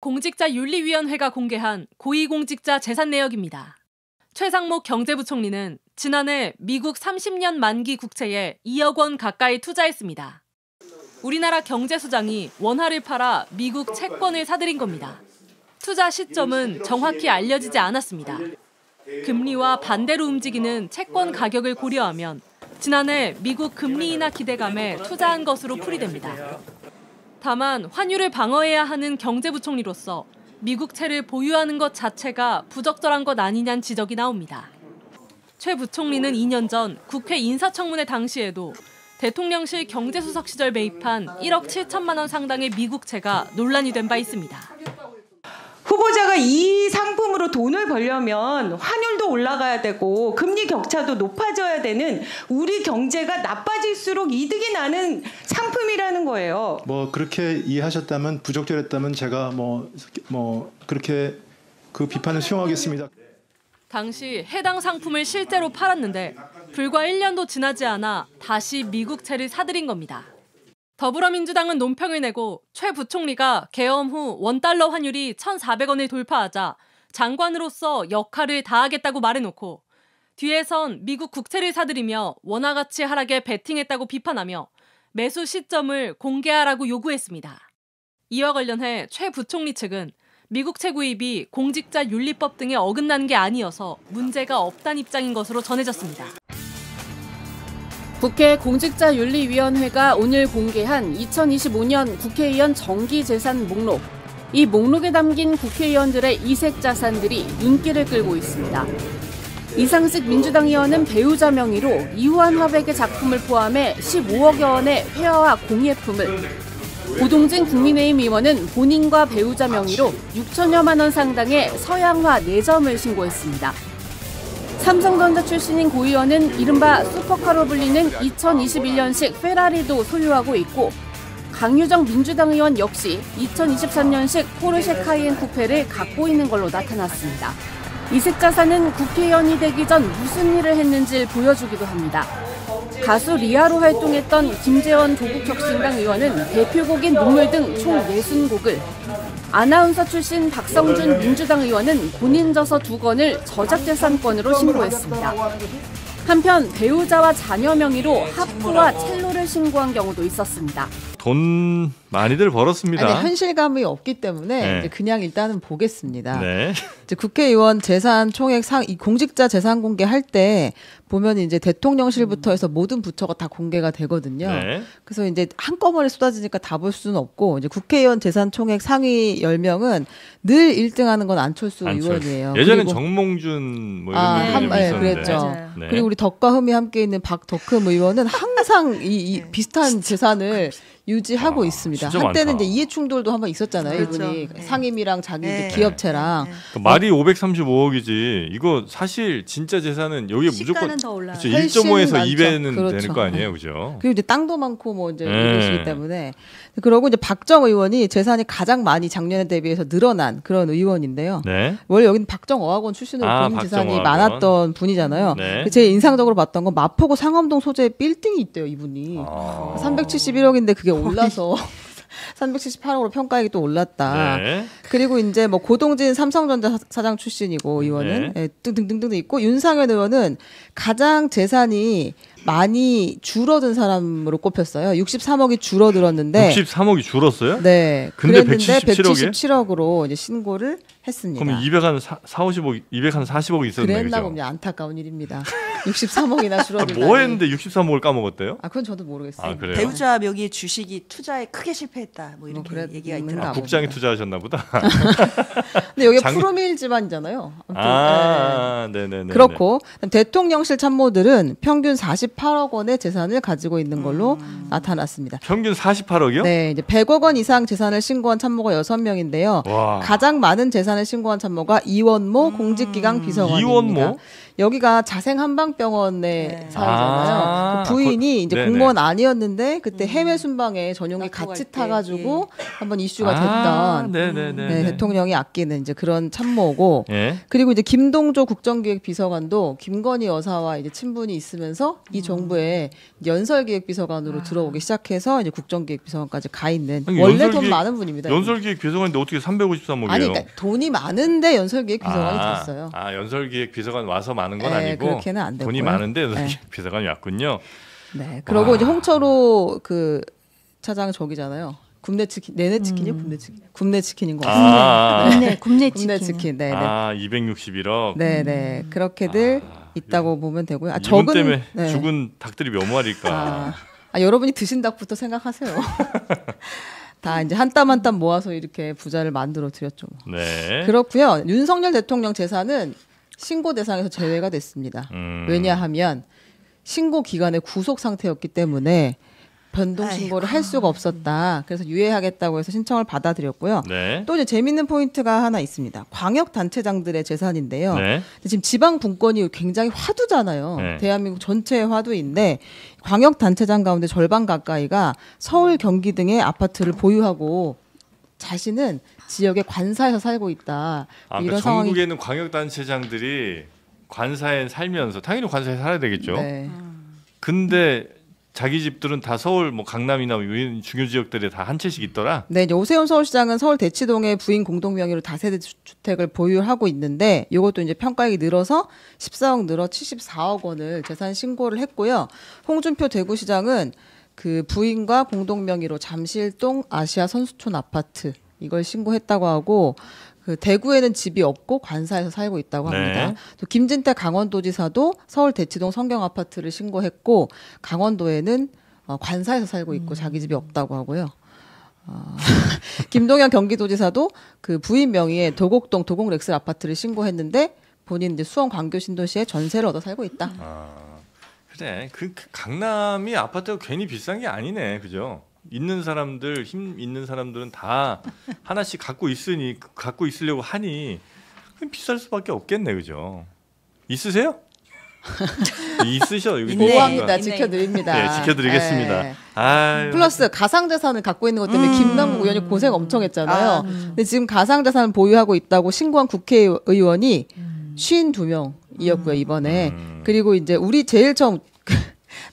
공직자윤리위원회가 공개한 고위공직자 재산 내역입니다. 최상목 경제부총리는 지난해 미국 30년 만기 국채에 2억 원 가까이 투자했습니다. 우리나라 경제수장이 원화를 팔아 미국 채권을 사들인 겁니다. 투자 시점은 정확히 알려지지 않았습니다. 금리와 반대로 움직이는 채권 가격을 고려하면 지난해 미국 금리 인하 기대감에 투자한 것으로 풀이됩니다. 다만 환율을 방어해야 하는 경제부총리로서 미국채를 보유하는 것 자체가 부적절한 것 아니냐는 지적이 나옵니다. 최 부총리는 2년 전 국회 인사청문회 당시에도 대통령실 경제수석 시절 매입한 1억 7천만 원 상당의 미국채가 논란이 된 바 있습니다. 후보자가 이 상품으로 돈을 벌려면 환율도 올라가야 되고 금리 격차도 높아져야 되는 우리 경제가 나빠질수록 이득이 나는 상품이라는 거예요. 뭐 그렇게 이해하셨다면 부적절했다면 제가 뭐 그렇게 그 비판을 수용하겠습니다. 당시 해당 상품을 실제로 팔았는데 불과 1년도 지나지 않아 다시 미국채를 사들인 겁니다. 더불어민주당은 논평을 내고 최 부총리가 계엄 후 원달러 환율이 1,400원을 돌파하자 장관으로서 역할을 다하겠다고 말해놓고 뒤에선 미국 국채를 사들이며 원화 가치 하락에 베팅했다고 비판하며 매수 시점을 공개하라고 요구했습니다. 이와 관련해 최 부총리 측은 미국채 구입이 공직자윤리법 등에 어긋나는 게 아니어서 문제가 없다는 입장인 것으로 전해졌습니다. 국회 공직자윤리위원회가 오늘 공개한 2025년 국회의원 정기재산 목록. 이 목록에 담긴 국회의원들의 이색 자산들이 눈길을 끌고 있습니다. 이상식 민주당 의원은 배우자 명의로 이후한 화백의 작품을 포함해 15억여 원의 회화와 공예품을, 고동진 국민의힘 의원은 본인과 배우자 명의로 6천여만 원 상당의 서양화 4점을 신고했습니다. 삼성전자 출신인 고 의원은 이른바 슈퍼카로 불리는 2021년식 페라리도 소유하고 있고 강유정 민주당 의원 역시 2023년식 포르쉐 카이엔 쿠페를 갖고 있는 걸로 나타났습니다. 이색 자산은 국회의원이 되기 전 무슨 일을 했는지를 보여주기도 합니다. 가수 리아로 활동했던 김재원 조국혁신당 의원은 대표곡인 눈물 등 총 60곡을, 아나운서 출신 박성준 민주당 의원은 본인 저서 2권을 저작재산권으로 신고했습니다. 한편 배우자와 자녀 명의로 하프와 첼로를 신고한 경우도 있었습니다. 돈 많이들 벌었습니다. 아니, 현실감이 없기 때문에 네. 이제 그냥 일단은 보겠습니다. 네. 이제 국회의원 재산 총액 이 공직자 재산 공개할 때 보면 이제 대통령실부터 해서 모든 부처가 다 공개가 되거든요. 네. 그래서 이제 한꺼번에 쏟아지니까 다 볼 수는 없고, 이제 국회의원 재산 총액 상위 10명은 늘 1등하는 건 안철수 의원이에요. 예전엔 그리고 정몽준 뭐 이런 분이 네, 있었는데. 그랬죠. 네. 그리고 우리 덕과 흠이 함께 있는 박덕흠 의원은 항상 이 비슷한 재산을 유지하고 있습니다. 진짜 한때는 많다. 이제 이해충돌도 한번 있었잖아요. 그렇죠. 이분이 네. 상임이랑 자기 이제 네. 기업체랑. 그 말이 535억이지. 이거 사실 진짜 재산은 여기에 무조건 시가는 더 올라요. 그렇죠. 훨씬 1.5에서 많죠. 2배는 그렇죠. 되는 거 아니에요, 그죠? 그리고 이제 땅도 많고 뭐 이제 네. 이러시기 때문에. 그러고 이제 박정 의원이 재산이 가장 많이 작년에 대비해서 늘어난 그런 의원인데요. 네. 원래 여기는 박정어학원 출신으로 본인 재산이 박정어학원. 많았던 분이잖아요. 네. 제 인상적으로 봤던 건 마포구 상암동 소재에 빌딩이 있대요, 이분이. 371억인데 그게 올라서 378억으로 평가액이 또 올랐다. 네. 그리고 이제 뭐 고동진 삼성전자 사장 출신이고 의원은 네. 등등등등 있고, 윤상현 의원은 가장 재산이 많이 줄어든 사람으로 꼽혔어요. 63억이 줄어들었는데 63억이 줄었어요? 네. 근데 그랬는데 177억에? 177억으로 이제 신고를 했습니다. 그럼 240억, 240억이 있었네, 그랬나 그죠? 보면 안타까운 일입니다. 63억이나 줄어들다니. 뭐 했는데 63억을 까먹었대요? 그건 저도 모르겠어요. 아, 그래요? 배우자 명의 주식이 투자에 크게 실패했다. 뭐 이렇게 그랬는가 얘기가 아, 있더라고요. 국장이 투자하셨나 보다. 근데 여기 장- 프로밀 집안이잖아요. 아무튼, 네네네. 그렇고 대통령실 참모들은 평균 48억 원의 재산을 가지고 있는 걸로 나타났습니다. 평균 48억이요? 네, 이제 100억 원 이상 재산을 신고한 참모가 6명인데요. 와. 가장 많은 재산을 신고한 참모가 이원모 공직기강 비서관입니다. 이원모? 여기가 자생한방병원에 네. 살잖아요. 그 부인이 이제 네네. 공무원 아니었는데 그때 해외 순방에 전용기 납북할 같이 때, 타가지고 한번 이슈가 됐던 네네네. 네, 대통령이 아끼는 이제 그런 참모고, 예. 그리고 그리고 이제 김동조 국정기획비서관도 김건희 여사와 이제 친분이 있으면서 이 정부에 연설기획비서관으로 들어오기 시작해서 이제 국정기획비서관까지 가 있는 아니, 원래 돈 많은 분입니다. 연설기획비서관인데 어떻게 353억이에요? 아니 그러니까 돈이 많은데 연설기획비서관이 됐어요. 연설기획비서관 와서 많은 건 네, 아니고 그렇게는 안 돈이 됐고요. 많은데 연설기획비서관이 왔군요. 네. 그리고 이제 홍철호 그 차장 저기잖아요. 굽네 치킨, 내내 치킨이요? 굽네 치킨. 굽네 치킨인 것 같습니다. 굽네 굽네 치킨. 네, 네. 261억. 네, 네. 그렇게들 있다고 보면 되고요. 이분 때문에 죽은 닭들이 몇 마리일까? 여러분이 드신 닭부터 생각하세요. 다 이제 한 땀 한 땀 모아서 이렇게 부자를 만들어 드렸죠. 네. 그렇고요. 윤석열 대통령 재산은 신고 대상에서 제외가 됐습니다. 왜냐하면 신고 기간에 구속 상태였기 때문에 변동 신고를 할 수가 없었다. 그래서 유예하겠다고 해서 신청을 받아들였고요. 네. 또 이제 재밌는 포인트가 하나 있습니다. 광역 단체장들의 재산인데요. 네. 지금 지방 분권이 굉장히 화두잖아요. 네. 대한민국 전체의 화두인데 광역 단체장 가운데 절반 가까이가 서울, 경기 등의 아파트를 보유하고 자신은 지역의 관사에서 살고 있다. 이런 그러니까 상황이. 전국에는 광역단체장들이 관사에 살면서 당연히 관사에 살아야 되겠죠. 네. 근데 자기 집들은 다 서울, 뭐 강남이나 이런 중요 지역들에 다 한 채씩 있더라. 네, 이제 오세훈 서울시장은 서울 대치동에 부인 공동 명의로 다세대 주택을 보유하고 있는데 이것도 이제 평가액이 늘어서 14억 늘어 74억 원을 재산 신고를 했고요. 홍준표 대구시장은 그 부인과 공동 명의로 잠실동 아시아 선수촌 아파트 이걸 신고했다고 하고 그 대구에는 집이 없고 관사에서 살고 있다고 합니다. 네. 또 김진태 강원도지사도 서울 대치동 성경 아파트를 신고했고 강원도에는 관사에서 살고 있고 자기 집이 없다고 하고요. 김동연 경기도지사도 그 부인 명의의 도곡동 도곡렉스 아파트를 신고했는데 본인 이제 수원 광교 신도시에 전세를 얻어 살고 있다. 그래. 그 강남이 아파트가 괜히 비싼 게 아니네, 그죠? 있는 사람들, 힘 있는 사람들은 다 하나씩 갖고 있으려고 하니 비쌀 수밖에 없겠네, 그죠? 있으세요? 있으셔. 여기 보호합니다. 있네. 지켜드립니다. 네, 지켜드리겠습니다. 네. 아유. 플러스 가상자산을 갖고 있는 것 때문에 김남국 의원이 고생 엄청 했잖아요. 근데 지금 가상자산을 보유하고 있다고 신고한 국회의원이 52명이었고요, 이번에. 그리고 이제 우리 제일 처음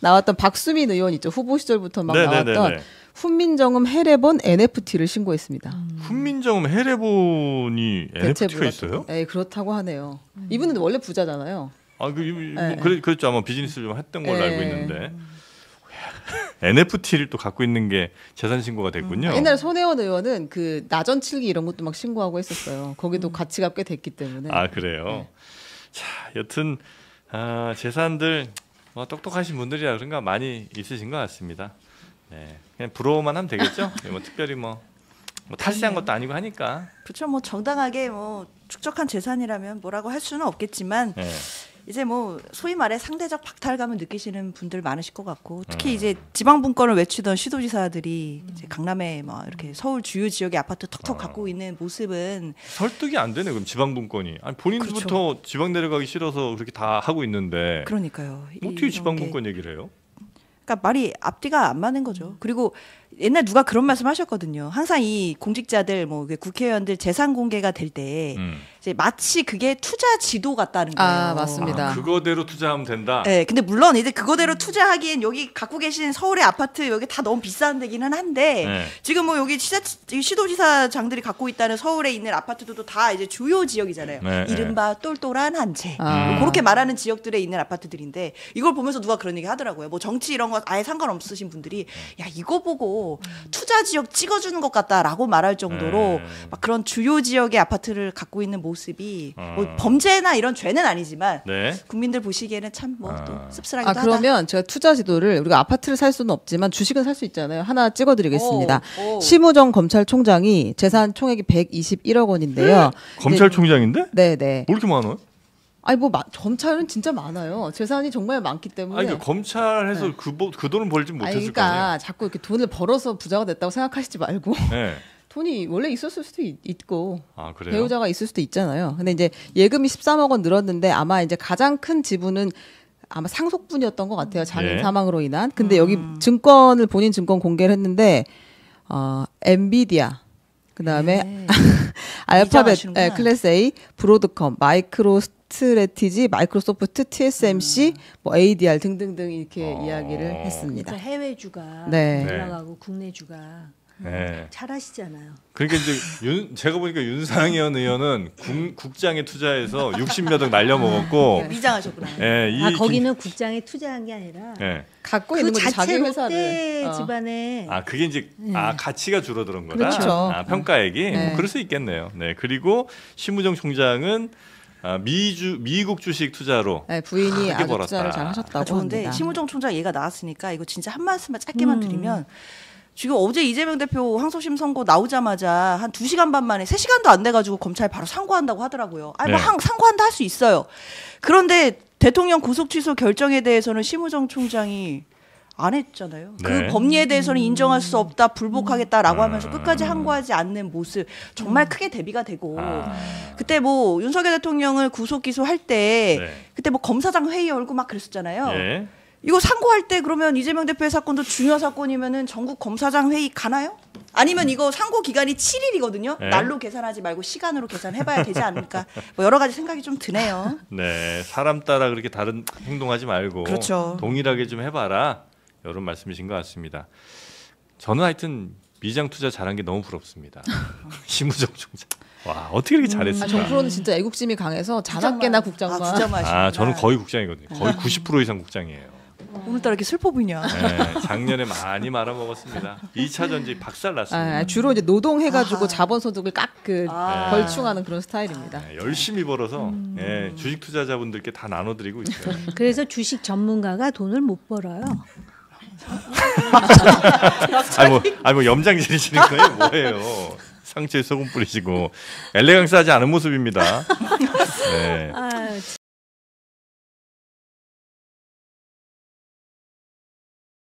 나왔던 박수민 의원 있죠. 후보 시절부터 막 나왔던 훈민정음 해례본 NFT를 신고했습니다. 훈민정음 해례본이 NFT가 있어요? 네, 그렇다고 하네요. 이분은 원래 부자잖아요. 그랬죠. 아마 비즈니스를 좀 했던 걸로 네. 알고 있는데 NFT를 또 갖고 있는 게 재산 신고가 됐군요. 옛날에 손혜원 의원은 그 나전칠기 이런 것도 막 신고하고 했었어요. 거기도 가치가 꽤 됐기 때문에. 그래요. 네. 자, 여튼 재산들 똑똑하신 분들이라 그런가 많이 있으신 것 같습니다. 네, 그냥 부러워만 하면 되겠죠. 뭐 특별히 뭐 탈세한 것도 아니고 하니까. 그렇죠. 뭐 정당하게 뭐 축적한 재산이라면 뭐라고 할 수는 없겠지만 네. 이제 뭐 소위 말해 상대적 박탈감을 느끼시는 분들 많으실 것 같고 특히 이제 지방 분권을 외치던 시도지사들이 이제 강남에 막 이렇게 서울 주요 지역의 아파트 턱턱 갖고 있는 모습은 설득이 안 되네. 그럼 지방 분권이 본인부터 지방 내려가기 싫어서 그렇게 다 하고 있는데. 그러니까요. 어떻게 지방 분권 얘기를 해요? 그러니까 말이 앞뒤가 안 맞는 거죠. 그리고 옛날 누가 그런 말씀 하셨거든요. 항상 이 공직자들 뭐 국회의원들 재산 공개가 될 때 이제 마치 그게 투자 지도 같다는 거예요. 맞습니다. 그거대로 투자하면 된다. 네, 근데 물론 이제 그거대로 투자하기엔 여기 갖고 계신 서울의 아파트 여기 다 너무 비싼 데기는 한데 네. 지금 뭐 여기 시도지사장들이 갖고 있다는 서울에 있는 아파트들도 다 이제 주요 지역이잖아요. 네, 이른바 똘똘한 한 채. 그렇게 말하는 지역들에 있는 아파트들인데 이걸 보면서 누가 그런 얘기 하더라고요. 뭐 정치 이런 거 아예 상관없으신 분들이 야 이거 보고 투자 지역 찍어주는 것 같다라고 말할 정도로 막 그런 주요 지역의 아파트를 갖고 있는 모습이 뭐 범죄나 이런 죄는 아니지만 네. 국민들 보시기에는 참 뭐 또 씁쓸하기도 하다. 그러면 제가 투자 지도를 우리가 아파트를 살 수는 없지만 주식은 살 수 있잖아요. 하나 찍어드리겠습니다. 심우정 검찰총장이 재산 총액이 121억 원인데요. 검찰총장인데? 네네. 뭐 이렇게 많아요? 검찰은 진짜 많아요. 재산이 정말 많기 때문에. 그러니까 검찰해서 그 돈을 벌지 못했을 거 아니에요. 그러니까 자꾸 이렇게 돈을 벌어서 부자가 됐다고 생각하시지 말고 네. 돈이 원래 있었을 수도 있고 그래요? 배우자가 있을 수도 있잖아요. 근데 이제 예금이 13억 원 늘었는데 아마 이제 가장 큰 지분은 아마 상속분이었던 것 같아요. 장인 사망으로 인한. 근데 여기 본인 증권 공개를 했는데 엔비디아 그다음에 알파벳 위장하시는구나. 클래스 A, 브로드컴, 마이크로스트래티지, 마이크로소프트, TSMC, 뭐 ADR 등등등 이렇게 이야기를 했습니다. 그러니까 해외주가 네. 올라가고 국내주가 네. 잘하시잖아요. 그러니까 이제 제가 보니까 윤상현 의원은 국장에 투자해서 60몇 억 날려먹었고, 위장하셨구나. 예, 거기는 국장에 투자한 게 아니라 예. 갖고 그 있는 거지 자기 자체 회사를. 롯데 집안에 그게 이제 가치가 줄어드는 거다. 그렇죠. 평가액이 네. 그럴 수 있겠네요. 네. 그리고 심우정 총장은 미국 주식 투자로 네, 부인이 크게 아주 벌었다. 투자를 잘 하셨다고 좋은데 합니다. 심우정 총장 얘가 나왔으니까 이거 진짜 한 말씀만 짧게만 드리면 지금 어제 이재명 대표 항소심 선고 나오자마자 한 2시간 반 만에 3시간도 안 돼가지고 검찰 바로 상고한다고 하더라고요. 아니 뭐 네. 상고한다 할 수 있어요. 그런데 대통령 구속 취소 결정에 대해서는 심우정 총장이 안 했잖아요. 네. 그 법리에 대해서는 인정할 수 없다, 불복하겠다라고 하면서 끝까지 항고하지 않는 모습 정말 크게 대비가 되고 그때 뭐 윤석열 대통령을 구속 기소할 때 네. 그때 뭐 검사장 회의 열고 막 그랬었잖아요. 예. 이거 상고할 때 그러면 이재명 대표의 사건도 중요 사건이면은 전국 검사장 회의 가나요? 아니면 이거 상고 기간이 7일이거든요. 네. 날로 계산하지 말고 시간으로 계산해봐야 되지 않을까? 뭐 여러 가지 생각이 좀 드네요. 네, 사람 따라 그렇게 다른 행동하지 말고 그렇죠. 동일하게 좀 해봐라, 이런 말씀이신 것 같습니다. 저는 하여튼 미장 투자 잘한 게 너무 부럽습니다. 심우정 총장. 와, 어떻게 이렇게 잘했을까? 정프로는 진짜 애국심이 강해서 자나깨나 국장만. 국장만. 저는 거의 국장이거든요. 거의 90% 이상 국장이에요. 오늘따라 이렇게 슬퍼 보이냐? 네, 작년에 많이 말아먹었습니다. 2차 전지 박살났습니다. 주로 이제 노동해가지고 자본소득을 네. 벌충하는 그런 스타일입니다. 네, 열심히 벌어서 주식 투자자분들께 다 나눠드리고 있어요. 그래서 주식 전문가가 돈을 못 벌어요. 아니 뭐 염장 지르시는 거예요? 뭐예요? 상체에 소금 뿌리시고 엘레강스하지 않은 모습입니다. 네.